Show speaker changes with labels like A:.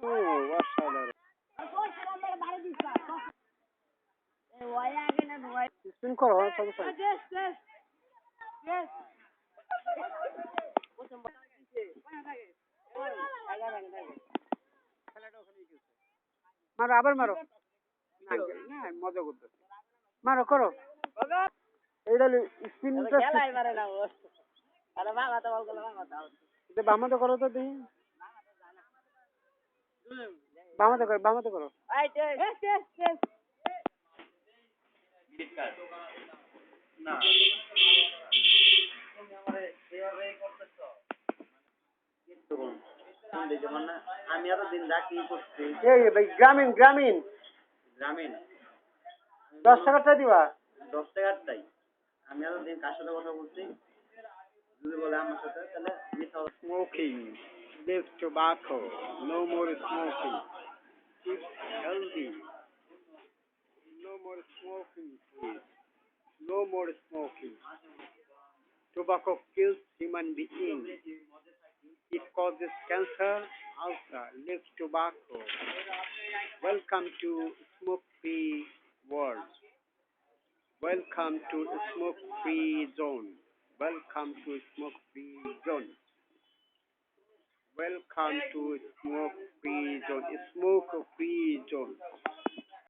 A: ও অসাধারণ। স্পিন করো, সমস্যা নেই। মারো, আবার মারো। না, মজা করতেছি। মারো, করো। এইটা স্পিনটা বামাতে করো তো তুমি। বামাতে করো, বামাতে করো।
B: আমি আরো দিন রাখি করছি
A: এই ভাই, গ্রামীণ গ্রামীণ
B: গ্রামীণ
A: 10 টাকাটা দিবা।
B: 10 টাকারটাই আমি আরো দিন কার সাথে কথা বলছি যদি বলে আমার সাথে তাহলে মিথ্যা
A: Smoking, leave tobacco, no more smoking. Keep healthy. No more smoking, please. No more smoking. Tobacco kills human beings. It causes cancer, ulcer. Leave tobacco. Welcome to smoke-free world. Welcome to smoke-free zone. Welcome to smoke-free zone. Welcome to smoke-free zone. Smoke-free zone.